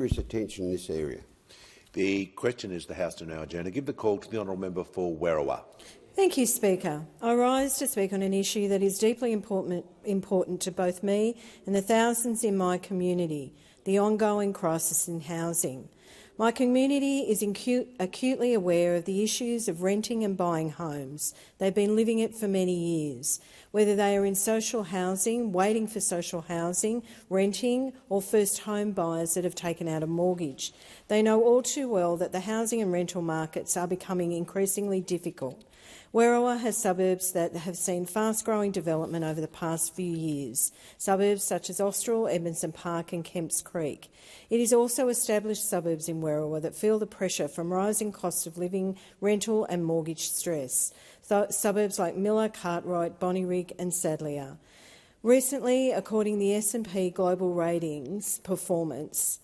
serious attention in this area. The question is the House to now adjourn. I give the call to the honourable member for Werriwa. Thank you, Speaker. I rise to speak on an issue that is deeply important to both me and the thousands in my community, the ongoing crisis in housing. My community is acutely aware of the issues of renting and buying homes. They've been living it for many years, whether they are in social housing, waiting for social housing, renting, or first home buyers that have taken out a mortgage. They know all too well that the housing and rental markets are becoming increasingly difficult. Werriwa has suburbs that have seen fast-growing development over the past few years, suburbs such as Austral, Edmondson Park and Kemps Creek. It is also established suburbs in Werriwa that feel the pressure from rising costs of living, rental and mortgage stress, suburbs like Miller, Cartwright, Bonnyrigg and Sadleir. Recently, according to the S&P Global Ratings performance,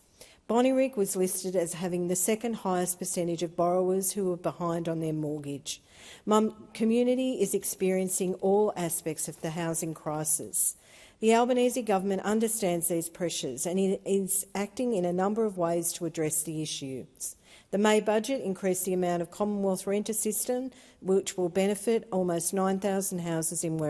Bonnyrigg was listed as having the second highest percentage of borrowers who are behind on their mortgage. My community is experiencing all aspects of the housing crisis. The Albanese Government understands these pressures and is acting in a number of ways to address the issues. The May budget increased the amount of Commonwealth rent assistance, which will benefit almost 9,000 households in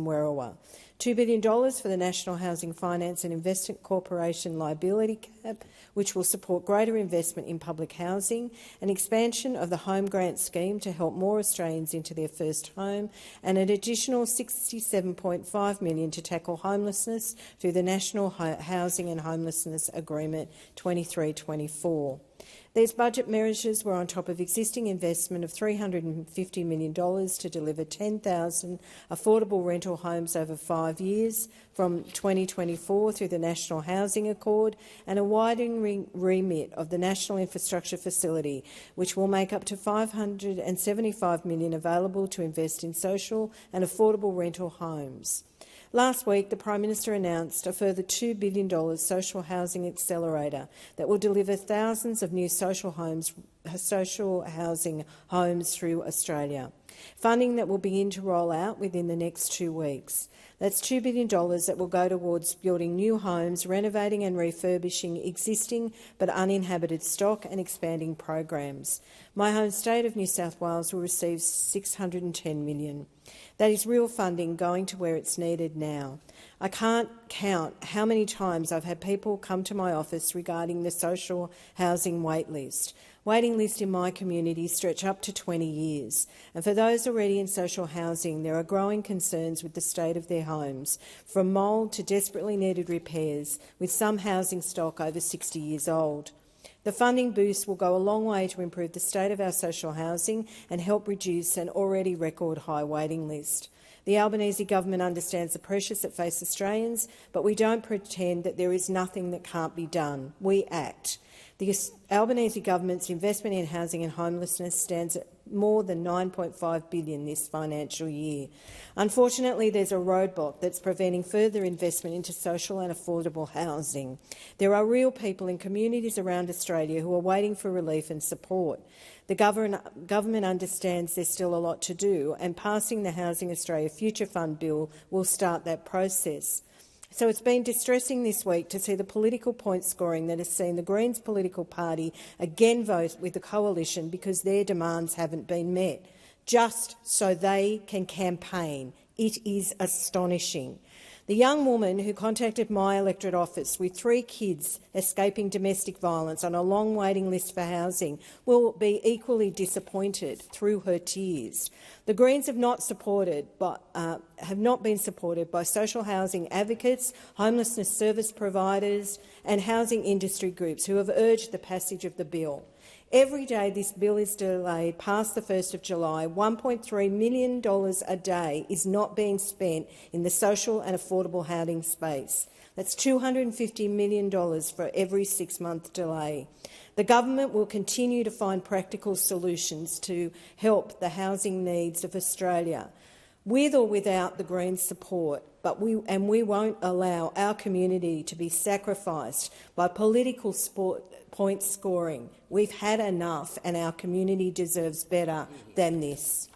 Werriwa. $2 billion for the National Housing Finance and Investment Corporation liability cap, which will support greater investment in public housing, an expansion of the home grant scheme to help more Australians into their first home, and an additional $67.5 million to tackle homelessness through the National Housing and Homelessness Agreement 23-24. These budget measures were on top of existing investment of $350 million to deliver 10,000 affordable rental homes over 5 years from 2024 through the National Housing Accord, and a widening remit of the National Infrastructure Facility, which will make up to $575 million available to invest in social and affordable rental homes. Last week, the Prime Minister announced a further $2 billion social housing accelerator that will deliver thousands of new social housing homes through Australia, funding that will begin to roll out within the next 2 weeks. That's $2 billion that will go towards building new homes, renovating and refurbishing existing but uninhabited stock and expanding programs. My home state of New South Wales will receive $610 million. That is real funding going to where it's needed now. I can't count how many times I've had people come to my office regarding the social housing wait list. Waiting lists in my community stretch up to 20 years, and for those already in social housing, there are growing concerns with the state of their homes, from mould to desperately needed repairs, with some housing stock over 60 years old. The funding boost will go a long way to improve the state of our social housing and help reduce an already record high waiting list. The Albanese Government understands the pressures that face Australians, but we don't pretend that there is nothing that can't be done. We act. The Albanese Government's investment in housing and homelessness stands at more than $9.5 billion this financial year. Unfortunately, there's a roadblock that's preventing further investment into social and affordable housing. There are real people in communities around Australia who are waiting for relief and support. The government understands there's still a lot to do, and passing the Housing Australia Future Fund bill will start that process. So it's been distressing this week to see the political point scoring that has seen the Greens political party again vote with the coalition because their demands haven't been met, just so they can campaign. It is astonishing. The young woman who contacted my electorate office with 3 kids escaping domestic violence on a long waiting list for housing will be equally disappointed through her tears. The Greens have not been supported by social housing advocates, homelessness service providers and housing industry groups who have urged the passage of the bill. Every day this bill is delayed past the 1st of July, $1.3 million a day is not being spent in the social and affordable housing space. That's $250 million for every 6-month delay. The government will continue to find practical solutions to help the housing needs of Australia, with or without the Greens' support, but we won't allow our community to be sacrificed by political point scoring. We've had enough, and our community deserves better than this.